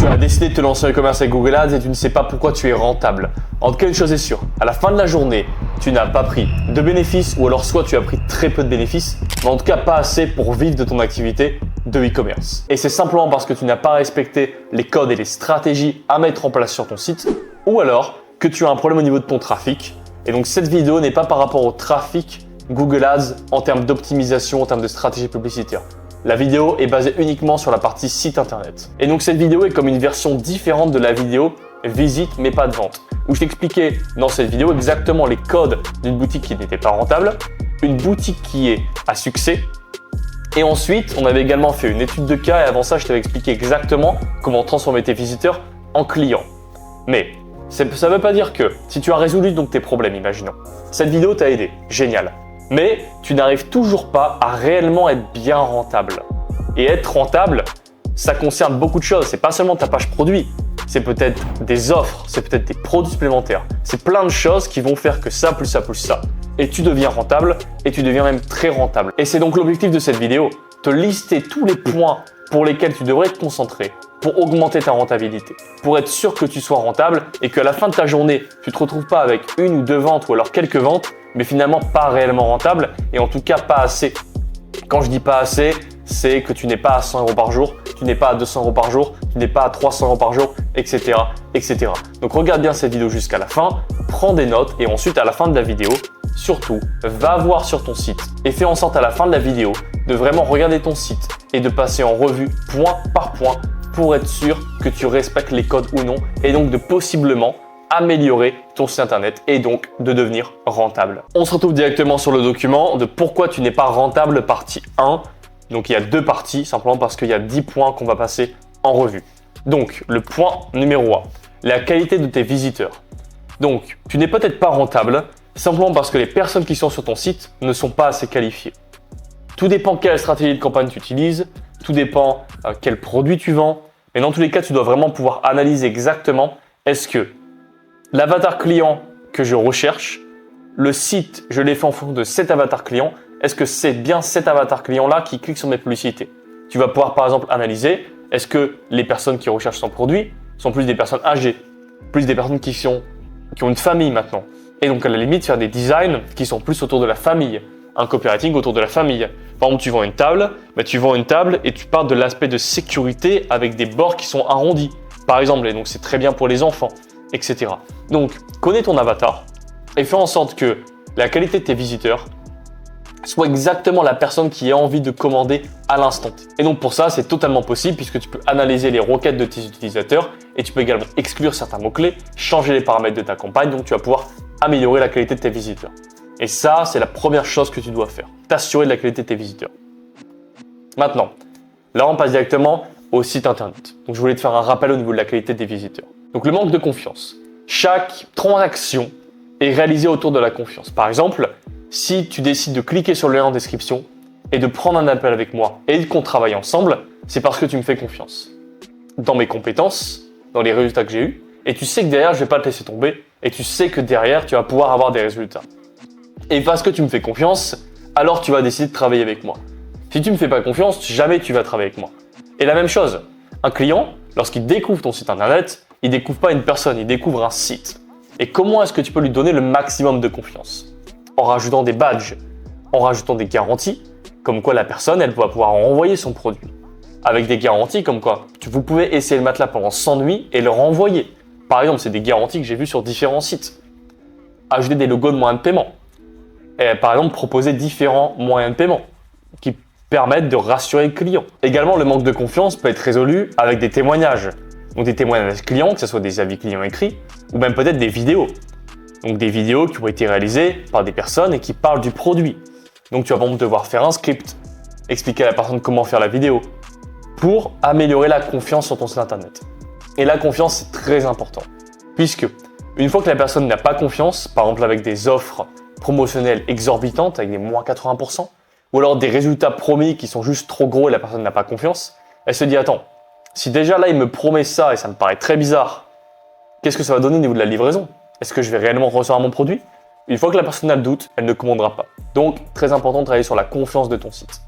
Tu as décidé de te lancer en e-commerce avec Google Ads et tu ne sais pas pourquoi tu es rentable. En tout cas, une chose est sûre, à la fin de la journée, tu n'as pas pris de bénéfices ou alors soit tu as pris très peu de bénéfices, mais en tout cas pas assez pour vivre de ton activité de e-commerce. Et c'est simplement parce que tu n'as pas respecté les codes et les stratégies à mettre en place sur ton site ou alors que tu as un problème au niveau de ton trafic. Et donc cette vidéo n'est pas par rapport au trafic Google Ads en termes d'optimisation, en termes de stratégie publicitaire. La vidéo est basée uniquement sur la partie site internet. Et donc cette vidéo est comme une version différente de la vidéo visite mais pas de vente, où je t'expliquais dans cette vidéo exactement les codes d'une boutique qui n'était pas rentable, une boutique qui est à succès, et ensuite on avait également fait une étude de cas et avant ça je t'avais expliqué exactement comment transformer tes visiteurs en clients. Mais ça ne veut pas dire que si tu as résolu donc tes problèmes, imaginons, cette vidéo t'a aidé, génial. Mais tu n'arrives toujours pas à réellement être bien rentable. Et être rentable, ça concerne beaucoup de choses. C'est pas seulement ta page produit, c'est peut-être des offres, c'est peut-être des produits supplémentaires. C'est plein de choses qui vont faire que ça plus ça plus ça. Et tu deviens rentable et tu deviens même très rentable. Et c'est donc l'objectif de cette vidéo, te lister tous les points pour lesquels tu devrais te concentrer pour augmenter ta rentabilité, pour être sûr que tu sois rentable et qu'à la fin de ta journée, tu ne te retrouves pas avec une ou deux ventes ou alors quelques ventes, mais finalement pas réellement rentable et en tout cas pas assez. Quand je dis pas assez, c'est que tu n'es pas à 100 € par jour, tu n'es pas à 200 € par jour, tu n'es pas à 300 € par jour, etc., etc. Donc regarde bien cette vidéo jusqu'à la fin, prends des notes et ensuite à la fin de la vidéo, surtout, va voir sur ton site et fais en sorte à la fin de la vidéo de vraiment regarder ton site et de passer en revue point par point pour être sûr que tu respectes les codes ou non et donc de possiblement améliorer ton site internet et donc de devenir rentable. On se retrouve directement sur le document de pourquoi tu n'es pas rentable partie 1. Donc il y a deux parties simplement parce qu'il y a 10 points qu'on va passer en revue. Donc le point numéro 1, la qualité de tes visiteurs. Donc tu n'es peut-être pas rentable simplement parce que les personnes qui sont sur ton site ne sont pas assez qualifiées. Tout dépend quelle stratégie de campagne tu utilises, tout dépend quel produit tu vends, mais dans tous les cas, tu dois vraiment pouvoir analyser exactement est-ce que l'avatar client que je recherche, le site, je l'ai fait en fonction de cet avatar client, est-ce que c'est bien cet avatar client-là qui clique sur mes publicités? Tu vas pouvoir par exemple analyser est-ce que les personnes qui recherchent son produit sont plus des personnes âgées, plus des personnes qui ont une famille maintenant. Et donc à la limite, faire des designs qui sont plus autour de la famille, un copywriting autour de la famille. Par exemple, tu vends une table, tu vends une table et tu parles de l'aspect de sécurité avec des bords qui sont arrondis, par exemple. Et donc, c'est très bien pour les enfants, etc. Donc, connais ton avatar et fais en sorte que la qualité de tes visiteurs soit exactement la personne qui a envie de commander à l'instant T. Et donc, pour ça, c'est totalement possible puisque tu peux analyser les requêtes de tes utilisateurs et tu peux également exclure certains mots-clés, changer les paramètres de ta campagne. Donc, tu vas pouvoir améliorer la qualité de tes visiteurs. Et ça, c'est la première chose que tu dois faire, t'assurer de la qualité de tes visiteurs. Maintenant, là, on passe directement au site internet. Donc, je voulais te faire un rappel au niveau de la qualité des visiteurs. Donc, le manque de confiance. Chaque transaction est réalisée autour de la confiance. Par exemple, si tu décides de cliquer sur le lien en description et de prendre un appel avec moi et qu'on travaille ensemble, c'est parce que tu me fais confiance dans mes compétences, dans les résultats que j'ai eus, et tu sais que derrière, je ne vais pas te laisser tomber, et tu sais que derrière, tu vas pouvoir avoir des résultats. Et parce que tu me fais confiance, alors tu vas décider de travailler avec moi. Si tu ne me fais pas confiance, jamais tu vas travailler avec moi. Et la même chose, un client, lorsqu'il découvre ton site internet, il ne découvre pas une personne, il découvre un site. Et comment est-ce que tu peux lui donner le maximum de confiance? En rajoutant des badges, en rajoutant des garanties, comme quoi la personne, elle va pouvoir renvoyer son produit. Avec des garanties comme quoi vous pouvez essayer le matelas pendant 100 nuits et le renvoyer. Par exemple, c'est des garanties que j'ai vues sur différents sites. Ajouter des logos de moyens de paiement. Et par exemple, proposer différents moyens de paiement qui permettent de rassurer le client. Également, le manque de confiance peut être résolu avec des témoignages. Donc des témoignages clients, que ce soit des avis clients écrits ou même peut-être des vidéos. Donc des vidéos qui ont été réalisées par des personnes et qui parlent du produit. Donc tu vas devoir faire un script, expliquer à la personne comment faire la vidéo pour améliorer la confiance sur ton site internet. Et la confiance, c'est très important puisque une fois que la personne n'a pas confiance, par exemple avec des offres promotionnelles exorbitantes avec des moins 80%, ou alors des résultats promis qui sont juste trop gros et la personne n'a pas confiance, elle se dit attends, si déjà là il me promet ça et ça me paraît très bizarre, qu'est-ce que ça va donner au niveau de la livraison? Est-ce que je vais réellement recevoir mon produit? Une fois que la personne a le doute, elle ne commandera pas. Donc très important de travailler sur la confiance de ton site.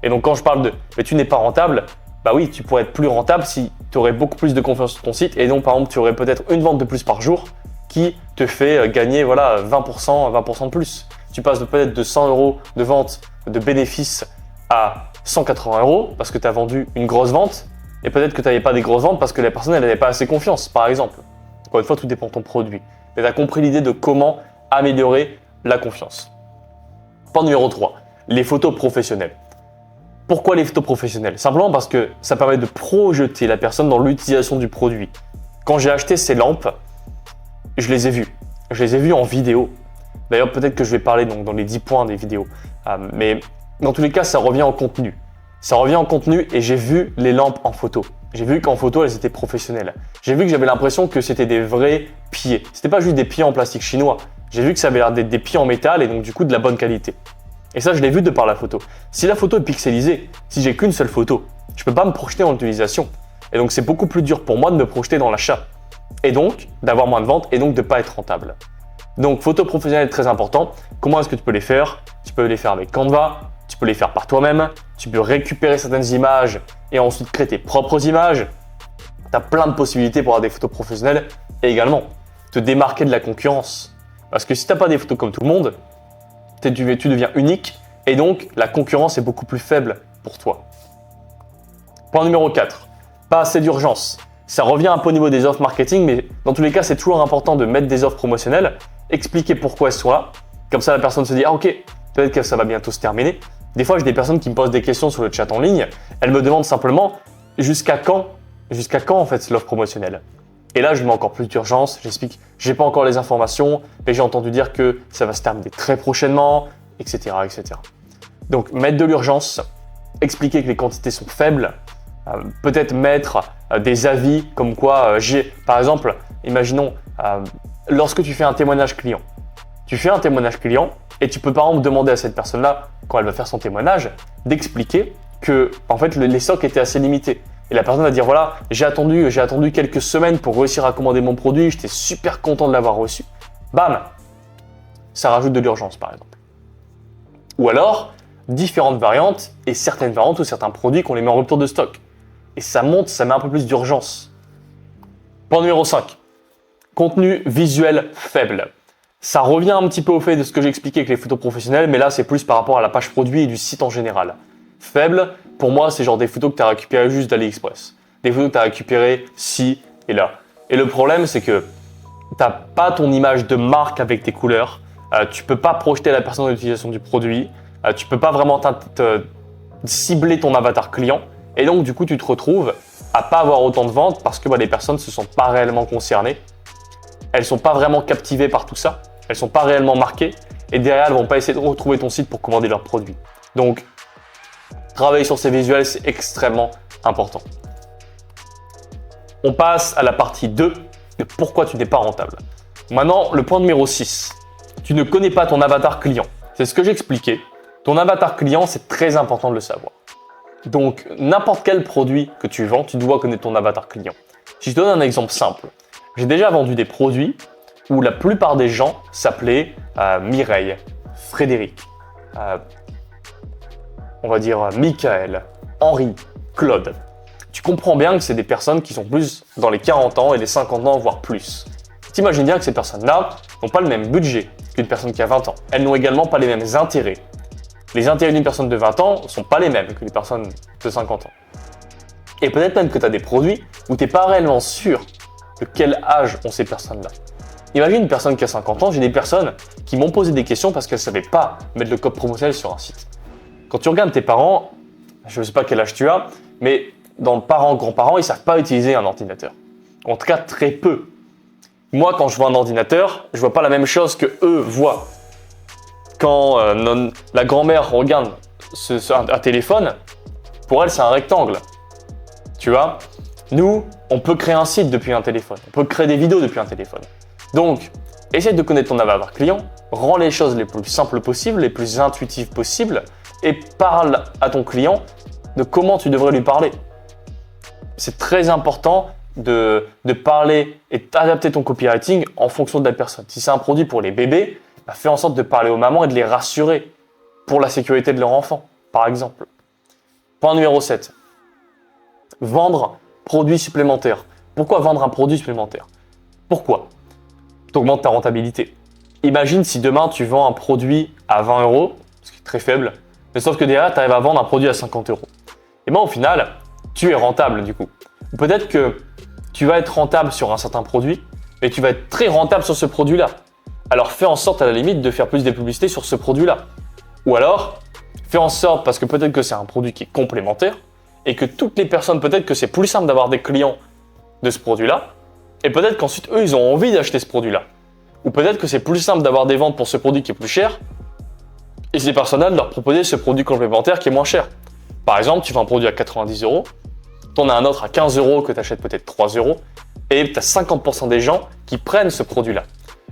Et donc quand je parle de mais tu n'es pas rentable, bah oui, tu pourrais être plus rentable si tu aurais beaucoup plus de confiance sur ton site et donc par exemple tu aurais peut-être une vente de plus par jour qui te fait gagner 20% de plus. Tu passes peut-être de 100 euros de vente de bénéfices à 180 euros parce que tu as vendu une grosse vente et peut-être que tu n'avais pas des grosses ventes parce que la personne n'avait pas assez confiance par exemple. Encore une fois, tout dépend de ton produit. Mais tu as compris l'idée de comment améliorer la confiance. Point numéro 3, les photos professionnelles. Pourquoi les photos professionnelles? Simplement parce que ça permet de projeter la personne dans l'utilisation du produit. Quand j'ai acheté ces lampes, je les ai vues. Je les ai vues en vidéo. D'ailleurs, peut-être que je vais parler donc, dans les 10 points des vidéos. Mais dans tous les cas, ça revient en contenu. Ça revient en contenu et j'ai vu les lampes en photo. J'ai vu qu'en photo, elles étaient professionnelles. J'ai vu que j'avais l'impression que c'était des vrais pieds. C'était pas juste des pieds en plastique chinois. J'ai vu que ça avait l'air d'être des pieds en métal et donc du coup de la bonne qualité. Et ça, je l'ai vu de par la photo. Si la photo est pixelisée, si j'ai qu'une seule photo, je peux pas me projeter dans l'utilisation. Et donc, c'est beaucoup plus dur pour moi de me projeter dans l'achat. Et donc, d'avoir moins de ventes et donc de pas être rentable. Donc, photos professionnelles, très important. Comment est-ce que tu peux les faire? Tu peux les faire avec Canva, tu peux les faire par toi-même, tu peux récupérer certaines images et ensuite créer tes propres images. Tu as plein de possibilités pour avoir des photos professionnelles et également te démarquer de la concurrence. Parce que si tu n'as pas des photos comme tout le monde, tu deviens unique et donc la concurrence est beaucoup plus faible pour toi. Point numéro 4, pas assez d'urgence. Ça revient un peu au niveau des offres marketing, mais dans tous les cas, c'est toujours important de mettre des offres promotionnelles, expliquer pourquoi elles sont là. Comme ça, la personne se dit « Ah ok, peut-être que ça va bientôt se terminer ». Des fois, j'ai des personnes qui me posent des questions sur le chat en ligne. Elles me demandent simplement « Jusqu'à quand en fait l'offre promotionnelle ?» Et là, je mets encore plus d'urgence, j'explique « J'ai pas encore les informations, mais j'ai entendu dire que ça va se terminer très prochainement, etc. etc. » Donc, mettre de l'urgence, expliquer que les quantités sont faibles, peut-être mettre des avis comme quoi par exemple, imaginons, lorsque tu fais un témoignage client. Tu fais un témoignage client et tu peux par exemple demander à cette personne-là, quand elle va faire son témoignage, d'expliquer que en fait, les stocks étaient assez limités. Et la personne va dire voilà, j'ai attendu quelques semaines pour réussir à commander mon produit, j'étais super content de l'avoir reçu. Bam! Ça rajoute de l'urgence par exemple. Ou alors, différentes variantes et certaines variantes ou certains produits qu'on les met en rupture de stock. Et ça met un peu plus d'urgence. Point numéro 5. Contenu visuel faible. Ça revient un petit peu au fait de ce que j'ai expliqué avec les photos professionnelles, mais là c'est plus par rapport à la page produit et du site en général. Faible, pour moi, c'est genre des photos que tu as récupérées juste d'AliExpress. Des photos que tu as récupérées ci et là. Et le problème, c'est que tu n'as pas ton image de marque avec tes couleurs. Tu ne peux pas projeter la personne dans l'utilisation du produit. Tu ne peux pas vraiment cibler ton avatar client. Et donc, du coup, tu te retrouves à pas avoir autant de ventes parce que les personnes ne se sentent pas réellement concernées. Elles ne sont pas vraiment captivées par tout ça. Elles ne sont pas réellement marquées. Et derrière, elles ne vont pas essayer de retrouver ton site pour commander leurs produits. Donc, travailler sur ces visuels, c'est extrêmement important. On passe à la partie 2 de pourquoi tu n'es pas rentable. Maintenant, le point numéro 6. Tu ne connais pas ton avatar client. C'est ce que j'expliquais. Ton avatar client, c'est très important de le savoir. Donc, n'importe quel produit que tu vends, tu dois connaître ton avatar client. Si je te donne un exemple simple, j'ai déjà vendu des produits où la plupart des gens s'appelaient Mireille, Frédéric, on va dire Michael, Henri, Claude. Tu comprends bien que c'est des personnes qui sont plus dans les 40 ans et les 50 ans, voire plus. T'imagines bien que ces personnes-là n'ont pas le même budget qu'une personne qui a 20 ans. Elles n'ont également pas les mêmes intérêts. Les intérêts d'une personne de 20 ans ne sont pas les mêmes que les personnes de 50 ans. Et peut-être même que tu as des produits où tu n'es pas réellement sûr de quel âge ont ces personnes-là. Imagine une personne qui a 50 ans, j'ai des personnes qui m'ont posé des questions parce qu'elles ne savaient pas mettre le code promotionnel sur un site. Quand tu regardes tes parents, je ne sais pas quel âge tu as, mais dans parents, grands-parents, ils ne savent pas utiliser un ordinateur. En tout cas, très peu. Moi, quand je vois un ordinateur, je ne vois pas la même chose que eux voient. Quand la grand-mère regarde un téléphone, pour elle, c'est un rectangle. Tu vois? Nous, on peut créer un site depuis un téléphone. On peut créer des vidéos depuis un téléphone. Donc, essaye de connaître ton avatar client, rends les choses les plus simples possibles, les plus intuitives possibles, et parle à ton client de comment tu devrais lui parler. C'est très important de parler et d'adapter ton copywriting en fonction de la personne. Si c'est un produit pour les bébés, fais en sorte de parler aux mamans et de les rassurer pour la sécurité de leur enfant, par exemple. Point numéro 7. Vendre produit supplémentaire. Pourquoi vendre un produit supplémentaire? Pourquoi? Tu augmentes ta rentabilité. Imagine si demain tu vends un produit à 20 euros, ce qui est très faible, mais sauf que derrière tu arrives à vendre un produit à 50 euros. Et bien au final, tu es rentable du coup. Peut-être que tu vas être rentable sur un certain produit, mais tu vas être très rentable sur ce produit-là. Alors fais en sorte à la limite de faire plus de publicité sur ce produit-là. Ou alors, fais en sorte, parce que peut-être que c'est un produit qui est complémentaire, et que toutes les personnes, peut-être que c'est plus simple d'avoir des clients de ce produit-là, et peut-être qu'ensuite eux, ils ont envie d'acheter ce produit-là. Ou peut-être que c'est plus simple d'avoir des ventes pour ce produit qui est plus cher, et ces personnes-là de leur proposer ce produit complémentaire qui est moins cher. Par exemple, tu vends un produit à 90 euros, tu en as un autre à 15 euros que tu achètes peut-être 3 euros, et tu as 50% des gens qui prennent ce produit-là.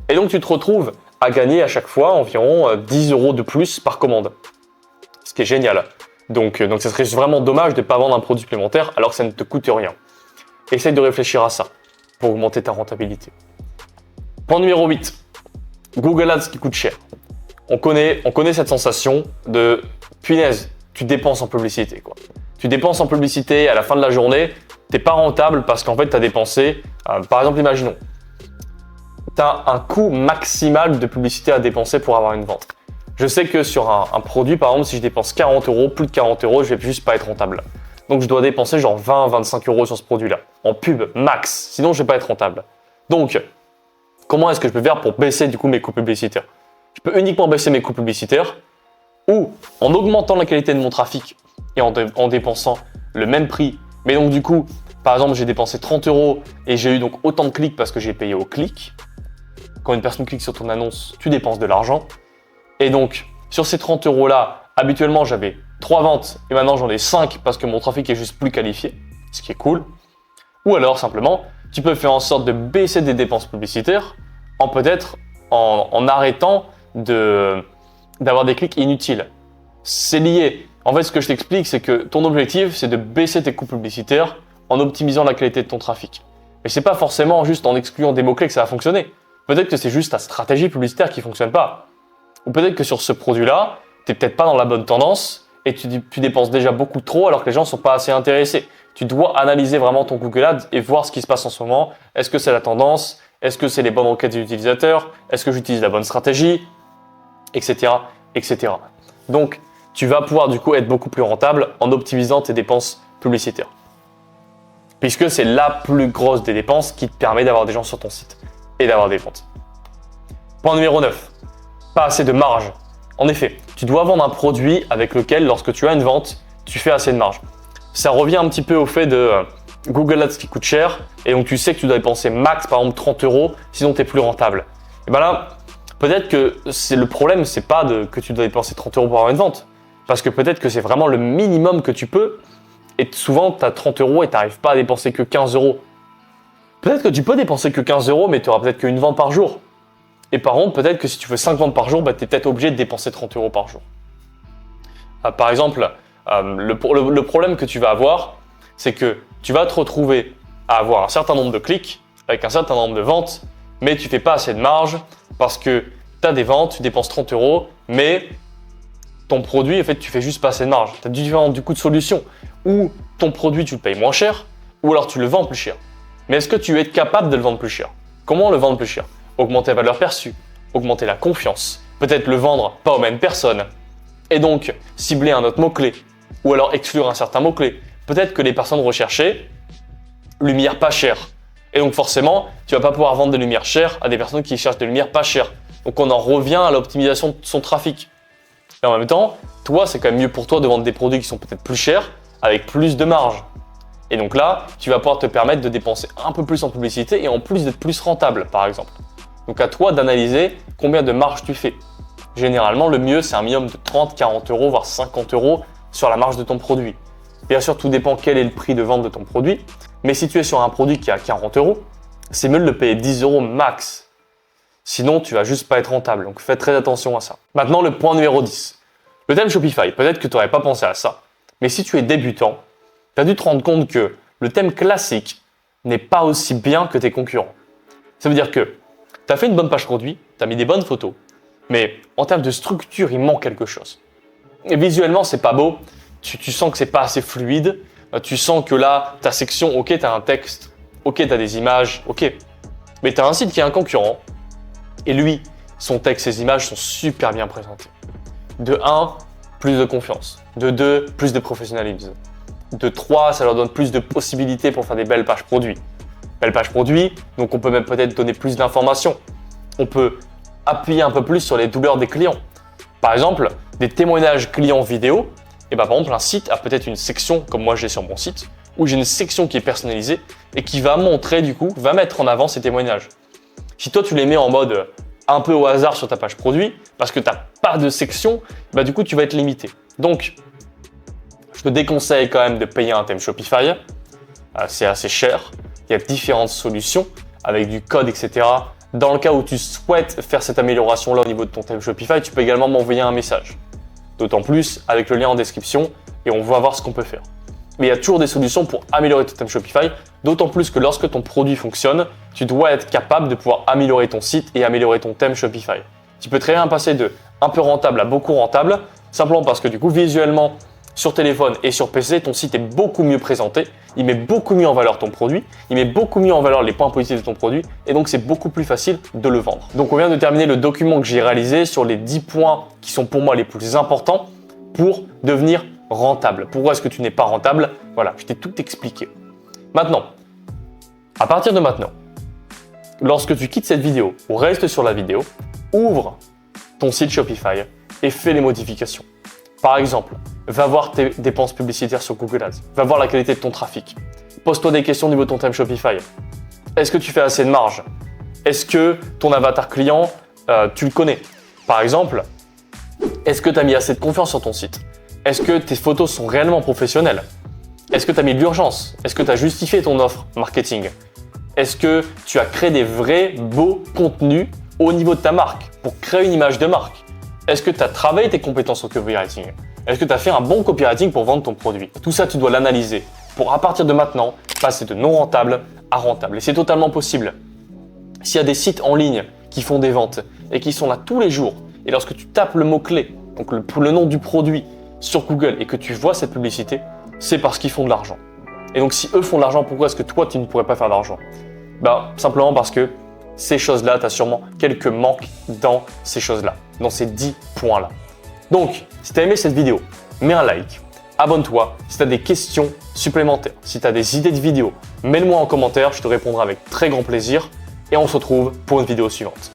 Et donc tu te retrouves à gagner à chaque fois environ 10 euros de plus par commande. Ce qui est génial. Donc ça serait vraiment dommage de ne pas vendre un produit supplémentaire alors que ça ne te coûte rien. Essaye de réfléchir à ça pour augmenter ta rentabilité. Point numéro 8. Google Ads qui coûte cher. On connaît cette sensation de punaise, tu dépenses en publicité, quoi. Tu dépenses en publicité à la fin de la journée, t'es pas rentable parce qu'en fait tu as dépensé, par exemple imaginons, tu as un coût maximal de publicité à dépenser pour avoir une vente. Je sais que sur un produit, par exemple, si je dépense 40 euros, plus de 40 euros, je vais juste pas être rentable. Donc je dois dépenser genre 20-25 euros sur ce produit-là, en pub max, sinon je vais pas être rentable. Donc, comment est-ce que je peux faire pour baisser du coup mes coûts publicitaires? Je peux uniquement baisser mes coûts publicitaires ou en augmentant la qualité de mon trafic et en dépensant le même prix. Mais donc du coup, par exemple, j'ai dépensé 30 euros et j'ai eu donc autant de clics parce que j'ai payé au clic. Quand une personne clique sur ton annonce, tu dépenses de l'argent. Et donc, sur ces 30 euros-là, habituellement, j'avais 3 ventes et maintenant j'en ai 5 parce que mon trafic est juste plus qualifié, ce qui est cool. Ou alors, simplement, tu peux faire en sorte de baisser des dépenses publicitaires en arrêtant d'avoir des clics inutiles. C'est lié. En fait, ce que je t'explique, c'est que ton objectif, c'est de baisser tes coûts publicitaires en optimisant la qualité de ton trafic. Mais c'est pas forcément juste en excluant des mots-clés que ça va fonctionner. Peut-être que c'est juste ta stratégie publicitaire qui fonctionne pas. Ou peut-être que sur ce produit-là, tu n'es peut-être pas dans la bonne tendance et tu dépenses déjà beaucoup trop alors que les gens ne sont pas assez intéressés. Tu dois analyser vraiment ton Google Ads et voir ce qui se passe en ce moment. Est-ce que c'est la tendance? Est-ce que c'est les bonnes requêtes des utilisateurs? Est-ce que j'utilise la bonne stratégie? Etc. etc. Donc, tu vas pouvoir du coup être beaucoup plus rentable en optimisant tes dépenses publicitaires. Puisque c'est la plus grosse des dépenses qui te permet d'avoir des gens sur ton site et d'avoir des ventes. Point numéro 9. Pas assez de marge. En effet, tu dois vendre un produit avec lequel, lorsque tu as une vente, tu fais assez de marge. Ça revient un petit peu au fait de Google Ads qui coûte cher et donc tu sais que tu dois dépenser max, par exemple 30 euros, sinon tu es plus rentable. Et bien là, peut-être que le problème, c'est pas que tu dois dépenser 30 euros pour avoir une vente. Parce que peut-être que c'est vraiment le minimum que tu peux et souvent tu as 30 euros et tu n'arrives pas à dépenser que 15 euros. Peut-être que tu peux dépenser que 15 euros, mais tu n'auras peut-être qu'une vente par jour. Et par contre, peut-être que si tu fais 5 ventes par jour, tu es peut-être obligé de dépenser 30 euros par jour. Par exemple, le problème que tu vas avoir, c'est que tu vas te retrouver à avoir un certain nombre de clics avec un certain nombre de ventes, mais tu ne fais pas assez de marge parce que tu as des ventes, tu dépenses 30 euros, mais ton produit, en fait, tu fais juste pas assez de marge. Tu as différents coûts de solution. Ou ton produit, tu le payes moins cher, ou alors tu le vends plus cher. Mais est-ce que tu es capable de le vendre plus cher? Comment le vendre plus cher? Augmenter la valeur perçue, augmenter la confiance, peut-être le vendre pas aux mêmes personnes, et donc cibler un autre mot-clé, ou alors exclure un certain mot-clé. Peut-être que les personnes recherchaient lumière pas chère. Et donc forcément, tu vas pas pouvoir vendre des lumières chères à des personnes qui cherchent des lumières pas chères. Donc on en revient à l'optimisation de son trafic. Et en même temps, toi, c'est quand même mieux pour toi de vendre des produits qui sont peut-être plus chers, avec plus de marge. Et donc là, tu vas pouvoir te permettre de dépenser un peu plus en publicité et en plus d'être plus rentable, par exemple. Donc à toi d'analyser combien de marge tu fais. Généralement, le mieux, c'est un minimum de 30, 40 euros, voire 50 euros sur la marge de ton produit. Bien sûr, tout dépend quel est le prix de vente de ton produit. Mais si tu es sur un produit qui est à 40 euros, c'est mieux de le payer 10 euros max. Sinon, tu vas juste pas être rentable. Donc fais très attention à ça. Maintenant, le point numéro 10. Le thème Shopify. Peut-être que tu n'aurais pas pensé à ça. Mais si tu es débutant, tu as dû te rendre compte que le thème classique n'est pas aussi bien que tes concurrents. Ça veut dire que tu as fait une bonne page produit, tu as mis des bonnes photos, mais en termes de structure, il manque quelque chose. Et visuellement, c'est pas beau, tu sens que c'est pas assez fluide, Tu sens que là, ta section, ok, tu as un texte, ok, tu as des images, ok. Mais tu as un site qui est un concurrent et lui, son texte, ses images sont super bien présentées. De 1, plus de confiance. De 2, plus de professionnalisme. De 3, ça leur donne plus de possibilités pour faire des belles pages produits. Belles pages produits, donc on peut même peut-être donner plus d'informations. On peut appuyer un peu plus sur les douleurs des clients. Par exemple, des témoignages clients vidéo. Et par exemple, un site a peut-être une section, comme moi j'ai sur mon site, où j'ai une section qui est personnalisée et qui va montrer du coup, va mettre en avant ces témoignages. Si toi tu les mets en mode un peu au hasard sur ta page produit, parce que tu n'as pas de section, du coup tu vas être limité. Donc, je te déconseille quand même de payer un thème Shopify. C'est assez cher. Il y a différentes solutions avec du code, etc. Dans le cas où tu souhaites faire cette amélioration-là au niveau de ton thème Shopify, tu peux également m'envoyer un message. D'autant plus avec le lien en description et on va voir ce qu'on peut faire. Mais il y a toujours des solutions pour améliorer ton thème Shopify, d'autant plus que lorsque ton produit fonctionne, tu dois être capable de pouvoir améliorer ton site et améliorer ton thème Shopify. Tu peux très bien passer de un peu rentable à beaucoup rentable, simplement parce que du coup, visuellement, sur téléphone et sur PC, ton site est beaucoup mieux présenté, il met beaucoup mieux en valeur ton produit, il met beaucoup mieux en valeur les points positifs de ton produit et donc c'est beaucoup plus facile de le vendre. Donc on vient de terminer le document que j'ai réalisé sur les 10 points qui sont pour moi les plus importants pour devenir rentable. Pourquoi est-ce que tu n'es pas rentable? Voilà, je t'ai tout expliqué. Maintenant, à partir de maintenant, lorsque tu quittes cette vidéo ou restes sur la vidéo, ouvre ton site Shopify et fais les modifications. Par exemple, va voir tes dépenses publicitaires sur Google Ads, va voir la qualité de ton trafic. Pose-toi des questions au niveau de ton thème Shopify. Est-ce que tu fais assez de marge? Est-ce que ton avatar client, tu le connais? Par exemple, est-ce que tu as mis assez de confiance sur ton site? Est-ce que tes photos sont réellement professionnelles? Est-ce que tu as mis de l'urgence? Est-ce que tu as justifié ton offre marketing? Est-ce que tu as créé des vrais beaux contenus au niveau de ta marque pour créer une image de marque? Est-ce que tu as travaillé tes compétences au copywriting? Est-ce que tu as fait un bon copywriting pour vendre ton produit? Tout ça, tu dois l'analyser pour, à partir de maintenant, passer de non rentable à rentable. Et c'est totalement possible. S'il y a des sites en ligne qui font des ventes et qui sont là tous les jours, et lorsque tu tapes le mot-clé, donc le nom du produit sur Google et que tu vois cette publicité, c'est parce qu'ils font de l'argent. Et donc, si eux font de l'argent, pourquoi est-ce que toi, tu ne pourrais pas faire d'argent? Simplement parce que ces choses-là, tu as sûrement quelques manques dans ces choses-là, dans ces 10 points-là. Donc, si tu as aimé cette vidéo, mets un like, abonne-toi. Si tu as des questions supplémentaires, si tu as des idées de vidéos, mets-le-moi en commentaire, je te répondrai avec très grand plaisir et on se retrouve pour une vidéo suivante.